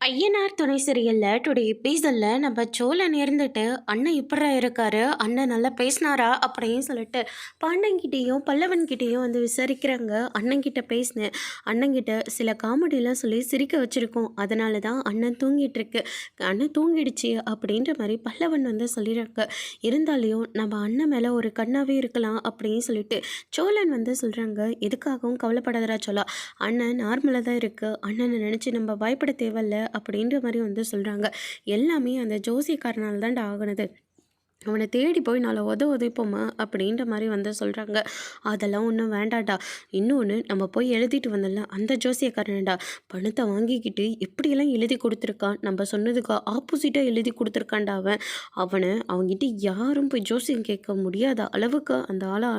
ஐயனார் துணை சீரியல்ல டுடே எபிசோட்ல நம்ம சோழன் இருந்துட்டு அண்ணன் இப்படா இருக்காரு, அண்ணன் நல்லா பேசினாரா அப்படின்னு சொல்லிட்டு பாண்டங்கிட்டேயும் பல்லவன்கிட்டேயும் வந்து விசாரிக்கிறாங்க. அண்ணன்கிட்ட பேசினேன், அண்ணன்கிட்ட சில காமெடியெலாம் சொல்லி சிரிக்க வச்சுருக்கோம், அதனால தான் அண்ணன் தூங்கிட்டு இருக்கு, அண்ணன் தூங்கிடுச்சு அப்படின்ற மாதிரி பல்லவன் வந்து சொல்லிடுறாங்க. இருந்தாலையும் நம்ம அண்ணன் மேலே ஒரு கண்ணாவே இருக்கலாம் அப்படின்னு சொல்லிட்டு சோழன் வந்து சொல்கிறாங்க. எதுக்காகவும் கவலைப்படாதரா சோழா, அண்ணன் நார்மலாக தான் இருக்குது, அண்ணனை நினச்சி நம்ம பயப்பட தேவையில்ல அப்படின்ற மாதிரி வந்து சொல்கிறாங்க. எல்லாமே அந்த ஜோசியக்காரனால் தான்டா ஆகுனது, அவனை தேடி போய் நாளை உதைப்போமா அப்படின்ற மாதிரி வந்து சொல்கிறாங்க. அதெல்லாம் ஒன்றும் வேண்டாடா, இன்னொன்று நம்ம போய் எழுதிட்டு வந்தல அந்த ஜோசியக்காரனடா, பணத்தை வாங்கிக்கிட்டு எப்படியெல்லாம் எழுதி கொடுத்துருக்கான், நம்ம சொன்னதுக்கு ஆப்போசிட்டாக எழுதி கொடுத்துருக்கான்டா அவனை அவங்ககிட்ட யாரும் போய் ஜோசியம் கேட்க முடியாத அளவுக்கு அந்த ஆளை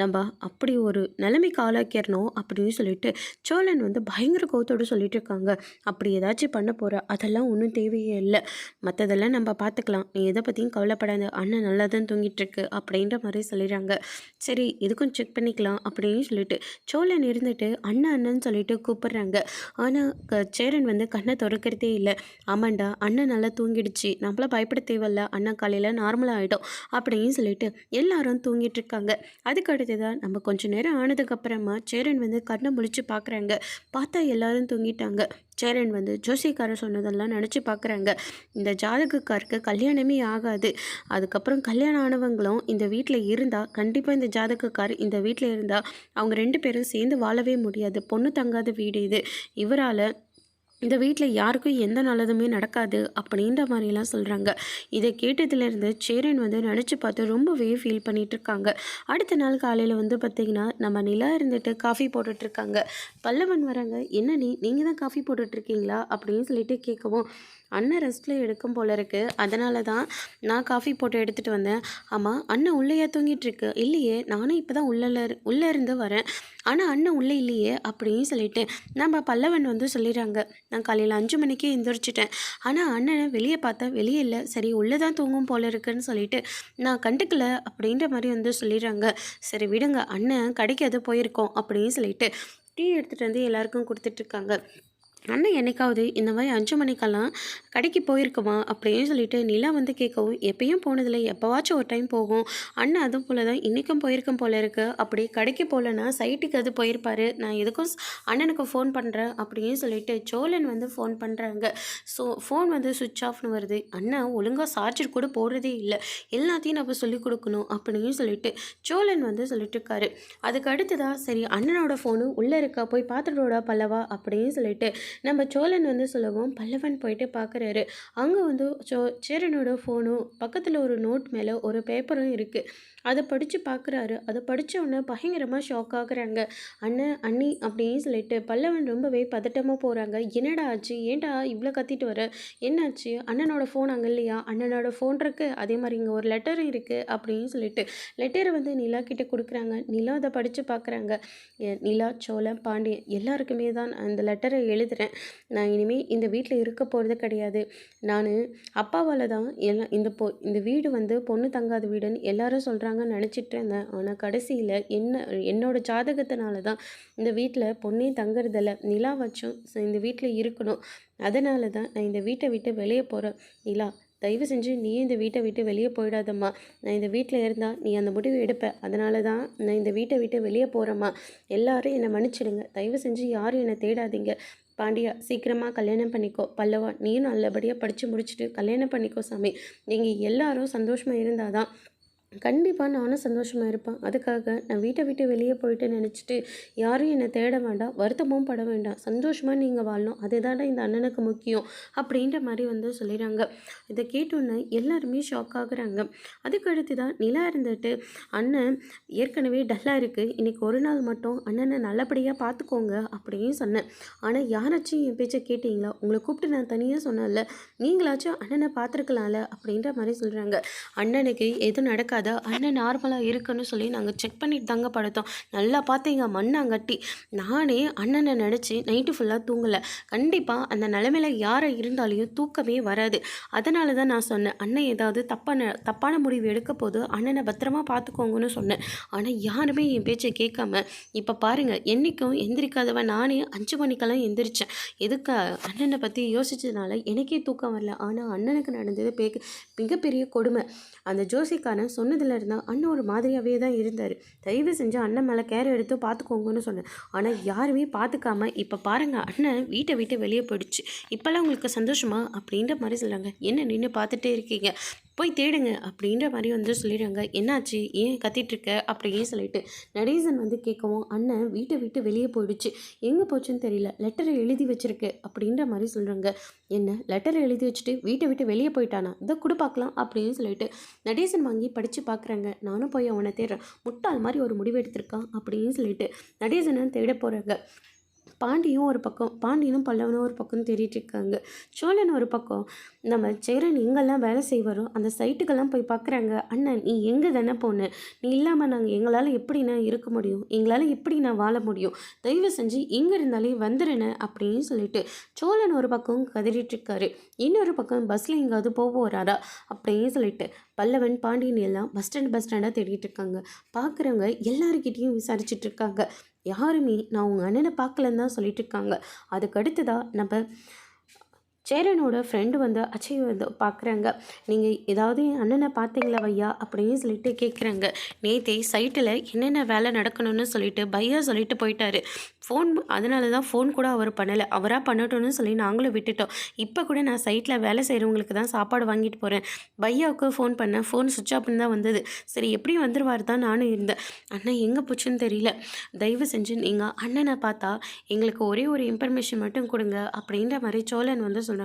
நம்ம அப்படி ஒரு நிலைமைக்கு ஆளாக்கிறணும் அப்படின்னு சொல்லிட்டு சோழன் வந்து பயங்கர கோவத்தோடு சொல்லிட்டு இருக்காங்க. அப்படி ஏதாச்சும் பண்ண போகிற, அதெல்லாம் ஒன்றும் தேவையே இல்லை, மற்றதெல்லாம் நம்ம பார்த்துக்கலாம், நீ எதை பற்றியும் கவலைப்படாத, அண்ணன் நல்லா தான் தூங்கிட்டுருக்கு அப்படின்ற மாதிரி சொல்லிடுறாங்க. சரி எதுக்கும் செக் பண்ணிக்கலாம் அப்படின்னு சொல்லிட்டு சோழன் இருந்துட்டு அண்ணன் அண்ணன்னு சொல்லிட்டு கூப்பிட்றாங்க. ஆனால் சேரன் வந்து கண்ணை திறக்கிறதே இல்லை. ஆமாண்டா, அண்ணன் நல்லா தூங்கிடுச்சு, நம்மளாம் பயப்பட தேவையில்ல, அண்ணன் காலையில் நார்மலாக ஆகிடும் அப்படின்னு சொல்லிட்டு எல்லாரும் தூங்கிட்டு இருக்காங்க. அதுக்கு அடுத்ததான் நம்ம கொஞ்சம் நேரம் ஆனதுக்கப்புறமா சேரன் வந்து கண்ணை முழிச்சு பார்க்குறாங்க. பார்த்தா எல்லாரும் தூங்கிட்டாங்க. சேரன் வந்து ஜோசியக்காரர் சொன்னதெல்லாம் நினச்சி பார்க்குறாங்க. இந்த ஜாதகக்காருக்கு கல்யாணமே ஆகாது, அதுக்கப்புறம் கல்யாணம் ஆனவங்களும் இந்த வீட்டில் இருந்தால் கண்டிப்பாக இந்த ஜாதகக்கார் இந்த வீட்டில் இருந்தால் அவங்க 2 பேரும் சேர்ந்து வாழவே முடியாது, பொண்ணு தங்காத வீடு இது, இவரால் இந்த வீட்டில் யாருக்கும் எந்த நல்லதுமே நடக்காது அப்படின்ற மாதிரிலாம் சொல்கிறாங்க. இதை கேட்டதுலேருந்து சேரன் வந்து நினச்சி பார்த்து ரொம்பவே ஃபீல் பண்ணிகிட்ருக்காங்க. அடுத்த நாள் காலையில் வந்து பார்த்திங்கன்னா நம்ம நிலா இருந்துட்டு காஃபி போட்டுட்ருக்காங்க. பல்லவன் வராங்க. என்ன நீங்கள் தான் காஃபி போட்டுட்ருக்கீங்களா அப்படின்னு சொல்லிட்டு கேட்கவும், அண்ணன் ரெஸ்ட்டில் எடுக்கும் போல இருக்குது, அதனால தான் நான் காஃபி போட்டு எடுத்துகிட்டு வந்தேன். ஆமாம், அண்ணன் உள்ளேயா தூங்கிட்டுருக்கு? இல்லையே, நானும் இப்போ தான் உள்ளே இருந்து வரேன், ஆனால் அண்ணன் உள்ளே இல்லையே அப்படின்னு சொல்லிட்டு நம்ம பல்லவன் வந்து சொல்லிடுறாங்க. நான் காலையில் 5 மணிக்கே எந்திரிச்சிட்டேன், ஆனால் அண்ணனை வெளியே பார்த்தா வெளியே இல்லை, சரி உள்ளே தான் தூங்கும் போல இருக்குன்னு சொல்லிட்டு நான் கண்டுக்கல அப்படின்ற மாதிரி வந்து சொல்லிடுறாங்க. சரி விடுங்க, அண்ணன் கடைக்கு அது போயிருக்கோம் அப்படின்னு சொல்லிட்டு டீ எடுத்துகிட்டு வந்து எல்லாருக்கும் கொடுத்துட்ருக்காங்க. அண்ணன் என்னைக்காவது இந்த மாதிரி 5 மணிக்கெல்லாம் கடைக்கு போயிருக்குமா அப்படின்னு சொல்லிட்டு நிலா வந்து கேட்கவும், எப்பயும் போனதில்லை, எப்போவாச்சும் ஒரு டைம் போகும், அண்ணன் அதுவும் போல தான் இன்றைக்கும் போயிருக்கும் போல இருக்குது, அப்படி கடைக்கு போகலன்னா சைட்டுக்கு அது போயிருப்பார், நான் எதுக்கும் அண்ணனுக்கு ஃபோன் பண்ணுறேன் அப்படின்னு சொல்லிட்டு சோழன் வந்து ஃபோன் பண்ணுறாங்க. ஸோ ஃபோன் வந்து சுவிட்ச் ஆஃப்னு வருது. அண்ணன் ஒழுங்காக சார்ஜர் கூட போடுறதே இல்லை, எல்லாத்தையும் நம்ம சொல்லிக் கொடுக்கணும் அப்படின்னு சொல்லிட்டு சோழன் வந்து சொல்லிட்டு இருக்காரு. அதுக்கு அடுத்ததான் சரி அண்ணனோட ஃபோனு உள்ளே இருக்கா, போய் பார்த்துட்டோட பல்லவா அப்படின்னு சொல்லிட்டு நம்ம சோழன் வந்து சொல்லவும் பல்லவன் போயிட்டு பார்க்குறாரு. அங்கே வந்து சேரனோட ஃபோனும் பக்கத்தில் ஒரு நோட் மேலே ஒரு பேப்பரும் இருக்குது. அதை படித்து பார்க்குறாரு. அதை படித்த உடனே பயங்கரமாக ஷாக் ஆகுறாங்க. அண்ணன் அண்ணி அப்படின்னு சொல்லிட்டு பல்லவன் ரொம்பவே பதட்டமாக போகிறாங்க. என்னடா ஆச்சு, ஏன்டா இவ்வளோ கத்திட்டு வர, என்னாச்சு, அண்ணனோட ஃபோன் அங்கே இல்லையா, அண்ணனோட ஃபோன் இருக்குது, அதே மாதிரி இங்கே ஒரு லெட்டரும் இருக்குது அப்படின்னு சொல்லிட்டு லெட்டரை வந்து நிலா கிட்டே கொடுக்குறாங்க. நிலா அதை படித்து பார்க்குறாங்க. நிலா, சோழன், பாண்டியன் எல்லாருக்குமே தான் அந்த லெட்டரை எழுதுகிறேன், நான் இனிமேல் இந்த வீட்டில் இருக்க போகிறது கிடையாது, நான் அப்பாவால் தான் எல்லாம் இந்த வீடு வந்து பொண்ணு தங்காத வீடுன்னு எல்லாரும் சொல்கிறாங்கன்னு நினச்சிட்டு இருந்தேன், ஆனால் கடைசியில் என்னோட ஜாதகத்தினால தான் இந்த வீட்டில் பொண்ணே தங்குறதில்ல, நிலா வச்சும் இந்த வீட்டில் இருக்கணும், அதனால தான் நான் இந்த வீட்டை விட்டு வெளியே போகிறேன். நிலா, தயவு செஞ்சு நீ இந்த வீட்டை விட்டு வெளியே போயிடாதம்மா, நான் இந்த வீட்டில் இருந்தால் நீ அந்த முடிவை எடுப்ப, அதனால தான் நான் இந்த வீட்டை விட்டு வெளியே போகிறேம்மா, எல்லாரும் என்னை மன்னிச்சிடுங்க, தயவு செஞ்சு யாரும் என்னை தேடாதீங்க, பாண்டியா சீக்கிரமாக கல்யாணம் பண்ணிக்கோ, பல்லவா நீயும் நல்லபடியாக படித்து முடிச்சுட்டு கல்யாணம் பண்ணிக்கோ சாமி, நீங்கள் எல்லாரும் சந்தோஷமாக இருந்தால் தான் கண்டிப்பாக நானும் சந்தோஷமாக இருப்பேன், அதுக்காக நான் வீட்டை விட்டு வெளியே போயிட்டு நினச்சிட்டு யாரும் என்னை தேட வேண்டாம், வருத்தமும் பட வேண்டாம், சந்தோஷமாக நீங்கள் வாழணும், அதுதான்டா இந்த அண்ணனுக்கு முக்கியம் அப்படின்ற மாதிரி வந்து சொல்லிடுறாங்க. இதை கேட்டோன்னே எல்லாருமே ஷாக் ஆகுறாங்க. அதுக்கு அடுத்து தான் நிலா இருந்துட்டு, அண்ணன் ஏற்கனவே டல்லாக இருக்குது, இன்றைக்கி ஒரு நாள் மட்டும் அண்ணனை நல்லபடியாக பார்த்துக்கோங்க அப்படின்னு சொன்னேன், ஆனால் யாராச்சும் என் பேச்சை கேட்டிங்களா, உங்களை கூப்பிட்டு நான் தனியாக சொன்னேன்ல, நீங்களாச்சும் அண்ணனை பார்த்துருக்கலாம்ல அப்படின்ற மாதிரி சொல்கிறாங்க. அண்ணனுக்கு எதுவும் நடக்காது, கவலைப்படாத, அண்ணன் நார்மலா இருக்குன்னு சொல்லி நாங்க செக் பண்ணிட்டு தாங்க படுத்தோம். நல்லா பார்த்தீங்க மண்ணாங்கட்டி. நானே அண்ணன நெனச்சு நைட்டு ஃபுல்லா தூங்கல. கண்டிப்பா அந்த நெலைமையில யாரா இருந்தாலயும் தூக்கமே வராது. அதனால தான் நான் சொன்னேன், அண்ணன் ஏதாவது தப்பான முடிவு எடுக்க போது அண்ணன பத்திரமா பார்த்துக்கோங்கன்னு சொன்னேன். ஆனா யாருமே என் பேச்ச கேட்காம, இப்ப பாருங்க என்னைக்கும் எந்திரிக்காதவன் நானே 5 மணிக்கெல்லாம் எந்திரிச்சேன். எதுக்கு அண்ணன பத்தி யோசிச்சதுனால எனக்கே தூக்கம் வரல. ஆனா அண்ணனுக்கு நடந்தது மிகப்பெரிய கொடுமை. அந்த ஜோசியக்காரன் சொன்னதுல இருந்தா அண்ணன் ஒரு மாதிரியாவே தான் இருந்தாரு. தயவு செஞ்சு அண்ணன் மேல கேர் எடுத்து பார்த்துக்கோங்கன்னு சொன்னேன். ஆனா யாருமே பார்த்துக்காம இப்ப பாருங்க அண்ணன் வீட்டை விட்டு வெளியே போயிடுச்சு. இப்பெல்லாம் உங்களுக்கு சந்தோஷமா அப்படின்ற மாதிரி சொல்றாங்க. என்ன நின்று பார்த்துட்டே இருக்கீங்க, போய் தேடுங்க அப்படின்ற மாதிரி வந்து சொல்லிடுறாங்க. என்னாச்சு, ஏன் கத்திட்டு இருக்க அப்படின்னு சொல்லிட்டு நடேசன் வந்து கேட்கவும், அண்ணன் வீட்டை விட்டு வெளியே போயிடுச்சு, எங்கே போச்சுன்னு தெரியல, லெட்டரை எழுதி வச்சிருக்கு அப்படின்ற மாதிரி சொல்கிறாங்க. என்ன லெட்டரை எழுதி வச்சுட்டு வீட்டை விட்டு வெளியே போயிட்டானா, இதை கூட பார்க்கலாம் அப்படின்னு சொல்லிட்டு நடேசன் வாங்கி படித்து பார்க்குறாங்க. நானும் போய் அவனை தேடுறேன், முட்டாள் மாதிரி ஒரு முடிவு எடுத்திருக்கான் அப்படின்னு சொல்லிட்டு நடேசனை தேட போகிறாங்க. பாண்டியனும் பல்லவனும் ஒரு பக்கம் தேடிட்டு இருக்காங்க. சோழன் ஒரு பக்கம் நம்ம சேரன் எங்கெல்லாம் வேலை செய்வாரோ அந்த சைட்டுக்கெல்லாம் போய் பார்க்குறாங்க. அண்ணன் நீ எங்கே தானே போன, நீ இல்லாமல் நாங்கள் எங்களால் எப்படி நான் இருக்க முடியும், எங்களால் எப்படி நான் வாழ முடியும், தயவு செஞ்சு எங்கே இருந்தாலே வந்துடுனே அப்படின்னு சொல்லிட்டு சோழன் ஒரு பக்கம் கதறிட்டு இருக்காரு. இன்னொரு பக்கம் பஸ்ஸில் எங்காவது போகிறாரா அப்படின்னு சொல்லிட்டு பல்லவன் பாண்டியன் எல்லாம் பஸ் ஸ்டாண்டாக தேடிட்டு இருக்காங்க. பார்க்குறவங்க எல்லாருக்கிட்டையும் விசாரிச்சுட்டு இருக்காங்க. யாருமே நான் உங்கள் அண்ணனை பார்க்கலன்னு தான் சொல்லிட்டு இருக்காங்க. அதுக்கு அடுத்ததாக நம்ம சேரனோட ஃப்ரெண்டு வந்து அச்சய் வந்து பார்க்குறாங்க. நீங்கள் ஏதாவது என் அண்ணனை பார்த்தீங்களா பையா அப்படின்னு சொல்லிட்டு கேட்குறாங்க. நேற்றே சைட்டில் என்னென்ன வேலை நடக்கணும்னு சொல்லிட்டு பையா சொல்லிட்டு போயிட்டாரு. அதனால தான் ஃபோன் கூட அவர் பண்ணலை. அவராக பண்ணட்டும்னு சொல்லி நாங்களும் விட்டுட்டோம். இப்போ கூட நான் சைட்டில் வேலை செய்கிறவங்களுக்கு தான் சாப்பாடு வாங்கிட்டு போகிறேன். பையாவுக்கு ஃபோன் பண்ணேன், ஃபோன் சுவிட்ச் ஆஃப்னு தான் வந்தது. சரி எப்படியும் வந்துடுவார் தான் நானும் இருந்தேன். அண்ணன் எங்கே போச்சுன்னு தெரியல, தயவு செஞ்சு நீங்கள் அண்ணனை பார்த்தா எங்களுக்கு ஒரே ஒரு இன்ஃபர்மேஷன் மட்டும் கொடுங்க அப்படின்ற மாதிரி சோழன் வந்து சொல்கிறாங்க.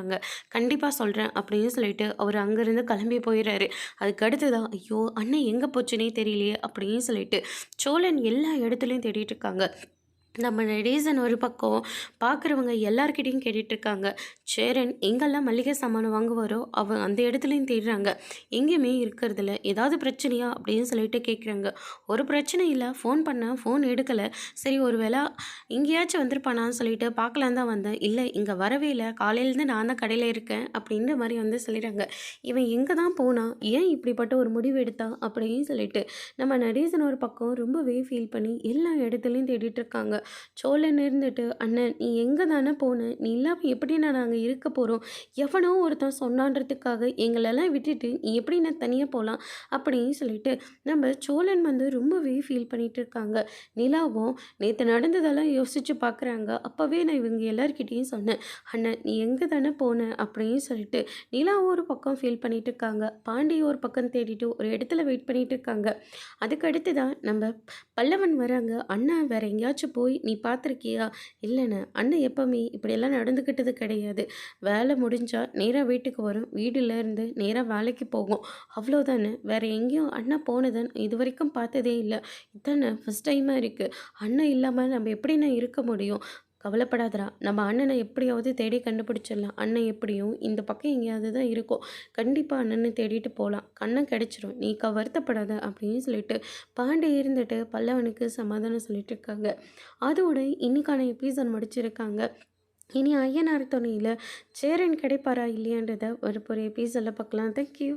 கண்டிப்பாக சொல்கிறேன் அப்படின்னு சொல்லிட்டு அவர் அங்கேருந்து கிளம்பி போயிடுறாரு. அதுக்கு அடுத்துதான் ஐயோ அண்ணன் எங்கே போச்சுன்னே தெரியலையே அப்படின்னு சொல்லிட்டு சோழன் எல்லா இடத்துலையும் தேடிட்டு இருக்காங்க. நம்ம நடேசன் ஒரு பக்கம் பார்க்குறவங்க எல்லார்கிட்டையும் கேட்டுட்ருக்காங்க. சேரன் எங்கெல்லாம் மளிகை சாமான் வாங்குவாரோ அந்த இடத்துலையும் தேடுறாங்க. எங்கேயுமே இருக்கிறதில்ல. ஏதாவது பிரச்சனையா அப்படின்னு சொல்லிட்டு கேட்குறாங்க. ஒரு பிரச்சனை இல்லை, ஃபோன் பண்ணேன், ஃபோன் எடுக்கலை. சரி ஒரு வேளை எங்கேயாச்சும் வந்திருப்பானான்னு சொல்லிட்டு பார்க்கலான்னு தான் வந்தேன். இல்லை இங்கே வரவே இல்லை, காலையிலேருந்து நான் தான் கடையில் இருக்கேன் அப்படின்ற மாதிரி வந்து சொல்லிடுறாங்க. இவன் எங்கே தான் போனான், ஏன் இப்படிப்பட்ட ஒரு முடிவு எடுத்தான் அப்படின்னு சொல்லிட்டு நம்ம நடேசன் ஒரு பக்கம் ரொம்பவே ஃபீல் பண்ணி எல்லா இடத்துலையும் தேடிட்டுருக்காங்க. சோழன் இருந்துட்டு அண்ணன் நீ எங்கே தானே போன, நீ இல்லாமல் எப்படி நாங்கள் இருக்க போகிறோம், எவனோ ஒருத்தன் சொன்னான்றதுக்காக எங்களெல்லாம் விட்டுட்டு நீ எப்படி நான் தனியாக போகலாம் அப்படின்னு சொல்லிட்டு நம்ம சோழன் வந்து ரொம்பவே ஃபீல் பண்ணிட்டு இருக்காங்க. நிலாவும் நேற்று நடந்ததெல்லாம் யோசித்து பார்க்குறாங்க. அப்போவே நான் இவங்க எல்லாருக்கிட்டேயும் சொன்னேன், அண்ணன் நீ எங்கே தானே போன அப்படின்னு சொல்லிட்டு நிலாவும் ஒரு பக்கம் ஃபீல் பண்ணிட்டு இருக்காங்க. பாண்டி ஒரு பக்கம் தேடிட்டு ஒரு இடத்துல வெயிட் பண்ணிட்டு இருக்காங்க. அதுக்கு அடுத்து தான் நம்ம பல்லவன் வராங்க. அண்ணன் வேற எங்கேயாச்சும் போய் நீ பார்த்துருக்கியா, இல்லைண்ணே அண்ணன் எப்போவுமே இப்படியெல்லாம் நடந்துக்கிட்டது கிடையாது, வேலை முடிஞ்சால் நேராக வீட்டுக்கு வரும், வீடுலேருந்து நேராக வேலைக்கு போகும், அவ்வளோதானே, வேறு எங்கேயும் அண்ணன் போனதை இது வரைக்கும் பார்த்ததே இல்லை, இதானே ஃபஸ்ட் டைமாக இருக்குது, அண்ணன் இல்லாமல் நம்ம எப்படிண்ணே இருக்க முடியும், கவலைப்படாதடா, நம்ம அண்ணனை எப்படியாவது தேடி கண்டுபிடிச்சிடலாம், அண்ணன் எப்படியும் இந்த பக்கம் எங்கேயாவது தான் இருக்கும், கண்டிப்பாக அண்ணனை தேடிட்டு போகலாம், அண்ணன் கிடச்சிரும், நீ வருத்தப்படாத அப்படின்னு சொல்லிட்டு பாண்டி இருந்துட்டு பல்லவனுக்கு சமாதானம் சொல்லிட்டு இருக்காங்க. அதோட இன்னைக்கான எபிசோட் முடிச்சிருக்காங்க. இனி ஐயனார் துணையில் சேரன் கிடைப்பாரா இல்லையான்றதை ஒரு எபிசோடில் பார்க்கலாம். தேங்க்யூ.